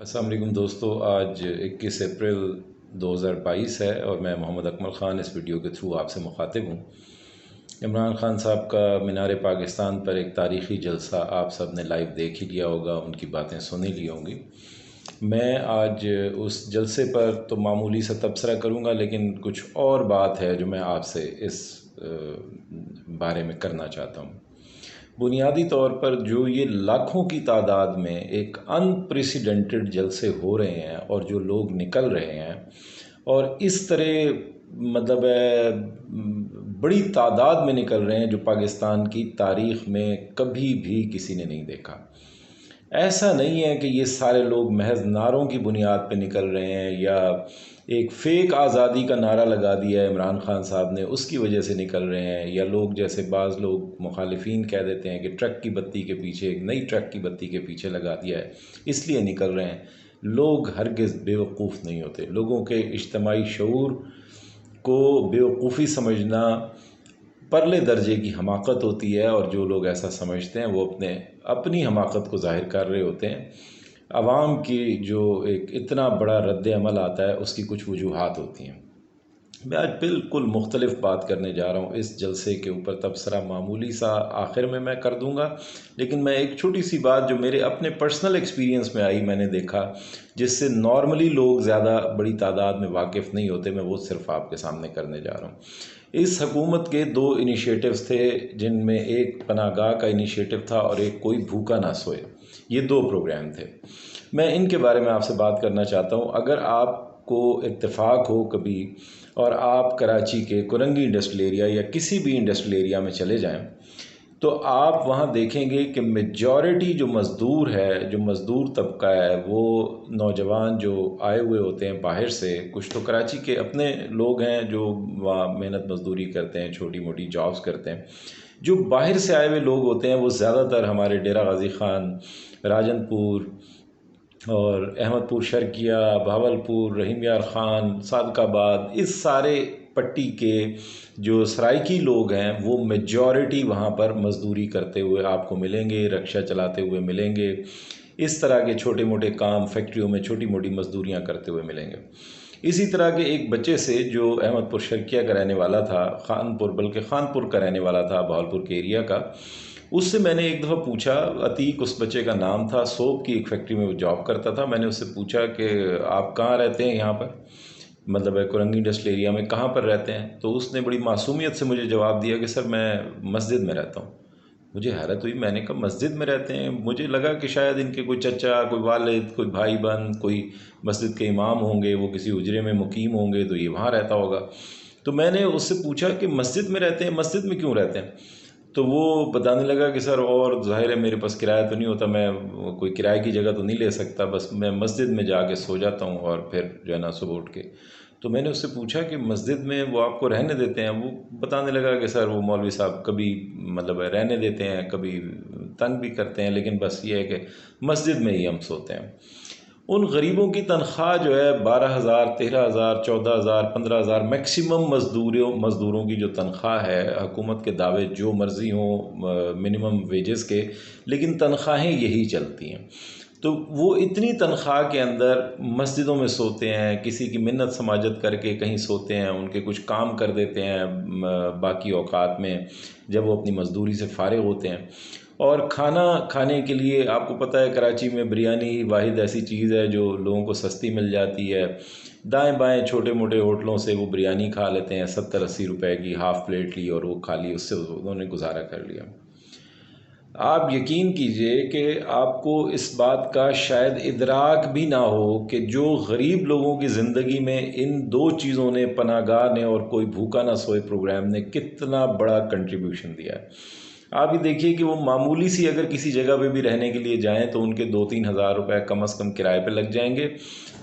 अस्सलाम वालेकुम दोस्तों। आज 21 अप्रैल 2022 है और मैं मोहम्मद अकमल ख़ान इस वीडियो के थ्रू आपसे मुखातिब हूँ। इमरान ख़ान साहब का मीनार पाकिस्तान पर एक तारीख़ी जलसा आप सब ने लाइव देख ही लिया होगा, उनकी बातें सुन ही ली होंगी। मैं आज उस जलसे पर तो मामूली सा तबसरा करूँगा, लेकिन कुछ और बात है जो मैं आपसे इस बारे में करना चाहता हूँ। बुनियादी तौर पर जो ये लाखों की तादाद में एक अनप्रेसिडेंटेड जलसे हो रहे हैं और जो लोग निकल रहे हैं और इस तरह मतलब बड़ी तादाद में निकल रहे हैं जो पाकिस्तान की तारीख़ में कभी भी किसी ने नहीं देखा। ऐसा नहीं है कि ये सारे लोग महज नारों की बुनियाद पे निकल रहे हैं या एक फ़ेक आज़ादी का नारा लगा दिया है इमरान ख़ान साहब ने, उसकी वजह से निकल रहे हैं, या लोग जैसे बाज़ लोग मुखालिफिन कह देते हैं कि ट्रक की बत्ती के पीछे, एक नई ट्रक की बत्ती के पीछे लगा दिया है इसलिए निकल रहे हैं। लोग हरगिज़ बेवकूफ़ नहीं होते। लोगों के इज्तमाई शऊर को बेवकूफ़ी समझना परले दर्जे की हमाकत होती है, और जो लोग ऐसा समझते हैं वो अपनी हमाकत को ज़ाहिर कर रहे होते हैं। आवाम की जो एक इतना बड़ा रद्द अमल आता है उसकी कुछ वजूहात होती हैं। मैं आज बिल्कुल मुख्तलिफ बात करने जा रहा हूँ इस जलसे के ऊपर। तबसरा मामूली सा आखिर में मैं कर दूँगा, लेकिन मैं एक छोटी सी बात जो मेरे अपने पर्सनल एक्सपीरियंस में आई, मैंने देखा, जिससे नॉर्मली लोग ज़्यादा बड़ी तादाद में वाकिफ़ नहीं होते, मैं वो सिर्फ आपके सामने करने जा रहा हूँ। इस हकूमत के दो इनिशिएटिव्स थे, जिनमें एक पनाहगाह का इनिशिएटिव था और एक कोई भूखा ना सोए। ये दो प्रोग्राम थे। मैं इनके बारे में आपसे बात करना चाहता हूँ। अगर आपको इत्तेफाक हो कभी और आप कराची के कुरंगी इंडस्ट्रियल एरिया या किसी भी इंडस्ट्रियल एरिया में चले जाएं, तो आप वहाँ देखेंगे कि मेजॉरिटी जो मज़दूर है, जो मज़दूर तबका है, वो नौजवान जो आए हुए होते हैं बाहर से, कुछ तो कराची के अपने लोग हैं जो वहाँ मेहनत मजदूरी करते हैं, छोटी मोटी जॉब्स करते हैं। जो बाहर से आए हुए लोग होते हैं वो ज़्यादातर हमारे डेरा गाजी खान, राजनपुर और अहमदपुर शर्किया, भावलपुर, रहीम यार ख़ान, सादकाबाद, इस सारे पट्टी के जो सराइकी लोग हैं वो मेजॉरिटी वहाँ पर मज़दूरी करते हुए आपको मिलेंगे, रिक्शा चलाते हुए मिलेंगे, इस तरह के छोटे मोटे काम फैक्ट्रियों में छोटी मोटी मज़दूरियाँ करते हुए मिलेंगे। इसी तरह के एक बच्चे से जो अहमदपुर शर्किया का रहने वाला था, खानपुर का रहने वाला था, भावलपुर के एरिया का, उससे मैंने एक दफ़ा पूछा, अतीक उस बच्चे का नाम था, सोप की एक फैक्ट्री में वो जॉब करता था। मैंने उससे पूछा कि आप कहाँ रहते हैं यहाँ पर, मतलब कुरंगी इंडस्ट्रियल एरिया में कहाँ पर रहते हैं? तो उसने बड़ी मासूमियत से मुझे जवाब दिया कि सर मैं मस्जिद में रहता हूँ। मुझे हैरत हुई, मैंने कहा मस्जिद में रहते हैं? मुझे लगा कि शायद इनके कोई चचा, कोई वालिद, कोई भाई बहन, कोई मस्जिद के इमाम होंगे, वो किसी हुजरे में मुकीम होंगे तो ये वहाँ रहता होगा। तो मैंने उससे पूछा कि मस्जिद में रहते हैं, मस्जिद में क्यों रहते हैं? तो वो बताने लगा कि सर, और ज़ाहिर है मेरे पास किराया तो नहीं होता, मैं कोई किराए की जगह तो नहीं ले सकता, बस मैं मस्जिद में जाके सो जाता हूँ और फिर जो है ना सुबह उठ के। तो मैंने उससे पूछा कि मस्जिद में वो आपको रहने देते हैं? वो बताने लगा कि सर वो मौलवी साहब कभी मतलब रहने देते हैं, कभी तंग भी करते हैं, लेकिन बस ये है कि मस्जिद में ही हम सोते हैं। उन गरीबों की तनख्वाह जो है 12,000, 13,000, 14,000, 15,000 मैक्सिमम मज़दूरों की जो तनख्वाह है, हुकूमत के दावे जो मर्ज़ी हों मिनिमम वेजेस के, लेकिन तनख्वाहें यही चलती हैं। तो वो इतनी तनख्वाह के अंदर मस्जिदों में सोते हैं, किसी की मिन्नत समाजत करके कहीं सोते हैं, उनके कुछ काम कर देते हैं बाकी औकात में जब वो अपनी मज़दूरी से फ़ारिग होते हैं। और खाना खाने के लिए आपको पता है कराची में बिरयानी वाहिद ऐसी चीज़ है जो लोगों को सस्ती मिल जाती है। दाएं बाएं छोटे मोटे होटलों से वो बिरयानी खा लेते हैं, 70-80 रुपए की हाफ़ प्लेट ली और वो खा ली, उससे उन्होंने गुजारा कर लिया। आप यकीन कीजिए कि आपको इस बात का शायद इदराक भी ना हो कि जो गरीब लोगों की ज़िंदगी में इन दो चीज़ों ने, पनाहगाह ने और कोई भूखा ना सोए प्रोग्राम ने, कितना बड़ा कंट्रीब्यूशन दिया है। आप ये देखिए कि वो मामूली सी अगर किसी जगह पे भी रहने के लिए जाएं तो उनके 2-3 हज़ार रुपये कम अज़ कम किराए पे लग जाएंगे,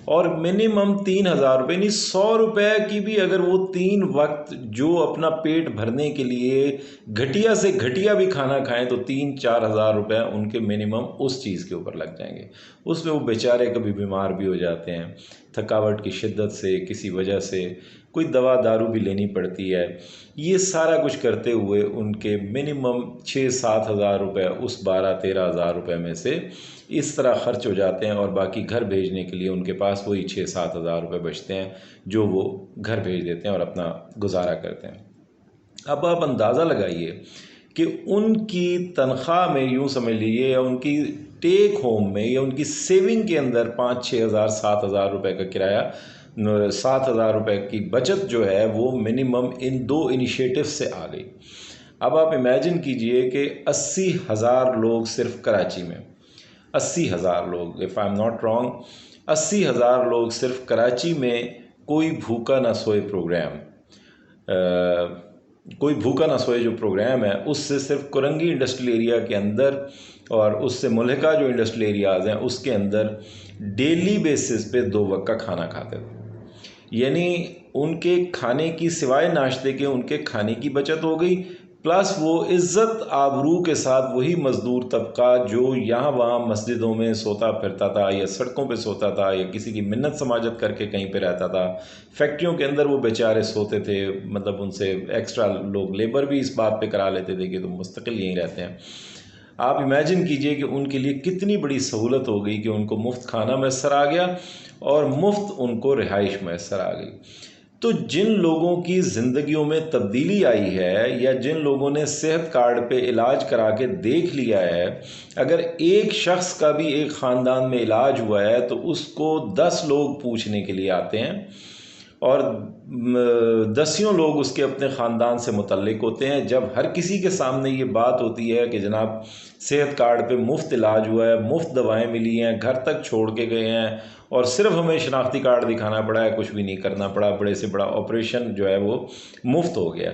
और मिनिमम 3,000 रुपये नहीं, 100 रुपये की भी अगर वो 3 वक्त जो अपना पेट भरने के लिए घटिया से घटिया भी खाना खाएं तो 3-4 हज़ार रुपये उनके मिनिमम उस चीज़ के ऊपर लग जाएंगे। उसमें वो बेचारे कभी बीमार भी हो जाते हैं, थकावट की शिद्दत से, किसी वजह से कोई दवा दारू भी लेनी पड़ती है। ये सारा कुछ करते हुए उनके मिनिमम 6-7 हज़ार रुपये उस 12-13 हज़ार रुपये में से इस तरह ख़र्च हो जाते हैं, और बाकी घर भेजने के लिए उनके पास वही 6-7 हज़ार रुपये बचते हैं जो वो घर भेज देते हैं और अपना गुजारा करते हैं। अब आप अंदाज़ा लगाइए कि उनकी तनख्वाह में, यूँ समझ लीजिए, या उनकी टेक होम में या उनकी सेविंग के अंदर 5-6 हज़ार 7 हज़ार रुपये का किराया, 7 हज़ार रुपये की बचत जो है वो मिनिमम इन 2 इनिशिएटिव से आ गई। अब आप इमेजिन कीजिए कि 80,000 लोग सिर्फ कराची में, 80,000 लोग, if I am not wrong, 80,000 लोग सिर्फ कराची में कोई भूखा ना सोए प्रोग्राम, कोई भूखा ना सोए जो प्रोग्राम है, उससे सिर्फ कुरंगी इंडस्ट्रियल एरिया के अंदर और उससे मुल्हिका जो इंडस्ट्रियल एरियाज़ हैं उसके अंदर डेली बेसिस पे 2 वक्त का खाना खाते थे। यानी उनके खाने की, सिवाय नाश्ते के, उनके खाने की बचत हो गई, प्लस वो इज़्ज़त आबरू के साथ वही मज़दूर तबका जो यहाँ वहाँ मस्जिदों में सोता फिरता था या सड़कों पे सोता था या किसी की मिन्नत समाजत करके कहीं पे रहता था, फैक्ट्रियों के अंदर वो बेचारे सोते थे, मतलब उनसे एक्स्ट्रा लोग लेबर भी इस बात पे करा लेते थे कि तुम मुस्तकिल यहीं रहते हैं। आप इमेजिन कीजिए कि उनके लिए कितनी बड़ी सहूलत हो गई कि उनको मुफ्त खाना मैसर आ गया और मुफ्त उनको रिहाइश मैसर आ गई। तो जिन लोगों की ज़िंदगियों में तब्दीली आई है या जिन लोगों ने सेहत कार्ड पे इलाज करा के देख लिया है, अगर एक शख्स का भी एक ख़ानदान में इलाज हुआ है तो उसको 10 लोग पूछने के लिए आते हैं और 10 लोग उसके अपने ख़ानदान से मुतल्लिक होते हैं। जब हर किसी के सामने ये बात होती है कि जनाब सेहत कार्ड पे मुफ्त इलाज हुआ है, मुफ्त दवाएं मिली हैं, घर तक छोड़ के गए हैं और सिर्फ हमें शनाख्ती कार्ड दिखाना पड़ा है, कुछ भी नहीं करना पड़ा, बड़े से बड़ा ऑपरेशन जो है वो मुफ्त हो गया।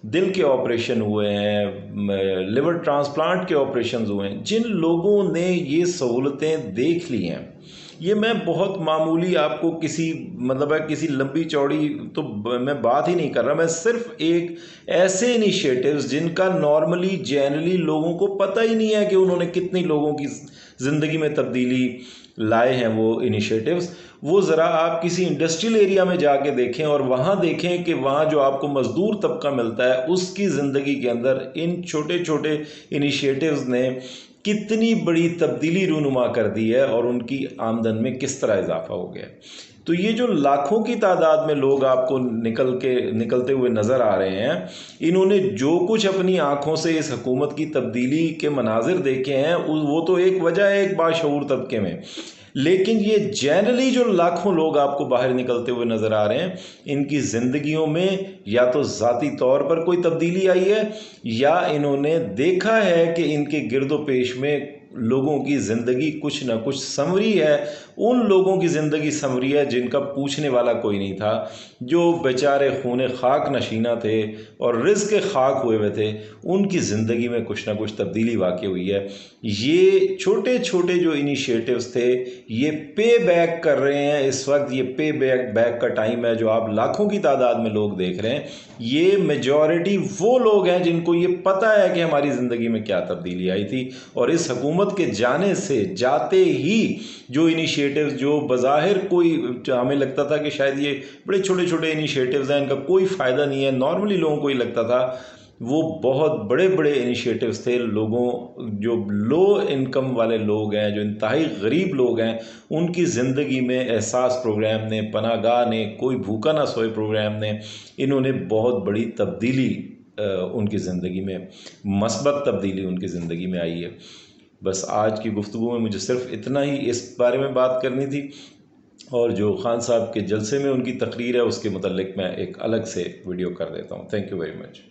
दिल के ऑपरेशन हुए हैं, लिवर ट्रांसप्लांट के ऑपरेशन हुए हैं। जिन लोगों ने ये सहूलतें देख ली हैं, ये मैं बहुत मामूली आपको किसी, मतलब है किसी लंबी चौड़ी तो मैं बात ही नहीं कर रहा, मैं सिर्फ एक ऐसे इनिशिएटिव्स जिनका नॉर्मली जनरली लोगों को पता ही नहीं है कि उन्होंने कितनी लोगों की ज़िंदगी में तब्दीली लाए हैं वो इनिशिएटिव्स, वो ज़रा आप किसी इंडस्ट्रियल एरिया में जाके देखें और वहाँ देखें कि वहाँ जो आपको मज़दूर तबका मिलता है उसकी ज़िंदगी के अंदर इन छोटे छोटे इनिशिएटिव्स ने कितनी बड़ी तब्दीली रूनुमा कर दी है और उनकी आमदन में किस तरह इजाफा हो गया। तो ये जो लाखों की तादाद में लोग आपको निकलते हुए नज़र आ रहे हैं, इन्होंने जो कुछ अपनी आंखों से इस हुकूमत की तब्दीली के मनाजिर देखे हैं वो तो एक वजह है एक बाशऊर तबके में, लेकिन ये जनरली जो लाखों लोग आपको बाहर निकलते हुए नज़र आ रहे हैं, इनकी ज़िंदगियों में या तो ज़ाती तौर पर कोई तब्दीली आई है या इन्होंने देखा है कि इनके गिरदो पेश में लोगों की ज़िंदगी कुछ ना कुछ संवरी है। उन लोगों की ज़िंदगी संवरी है जिनका पूछने वाला कोई नहीं था, जो बेचारे खूने खाक नशीना थे और रिज़्क़ खाक हुए हुए थे, उनकी ज़िंदगी में कुछ ना कुछ तब्दीली वाक़ई हुई है। ये छोटे छोटे जो इनिशिएटिव्स थे ये पे बैक कर रहे हैं इस वक्त। ये पे बैक का टाइम है। जो आप लाखों की तादाद में लोग देख रहे हैं, ये मेजॉरिटी वो लोग हैं जिनको ये पता है कि हमारी ज़िंदगी में क्या तब्दीली आई थी, और इस हुकूमत के जाने से जाते ही जो इनिशिएटिव्स जो बज़ाहिर कोई हमें लगता था कि शायद ये बड़े छोटे छोटे इनिशिएटिव्स हैं, इनका कोई फ़ायदा नहीं है, नॉर्मली लोगों को ही लगता था, वो बहुत बड़े बड़े इनिशिएटिव्स थे। लोगों जो लो इनकम वाले लोग हैं, जो इंतहाई गरीब लोग हैं, उनकी ज़िंदगी में एहसास प्रोग्राम ने, पनागाह ने, कोई भूखा ना सोए प्रोग्राम ने, इन्होंने बहुत बड़ी तब्दीली उनकी ज़िंदगी में, मस्बत तब्दीली उनकी ज़िंदगी में आई है। बस आज की गुफ्तगू में मुझे सिर्फ इतना ही इस बारे में बात करनी थी, और जो खान साहब के जलसे में उनकी तकरीर है उसके मुतल्लिक मैं एक अलग से वीडियो कर देता हूँ। Thank you very much.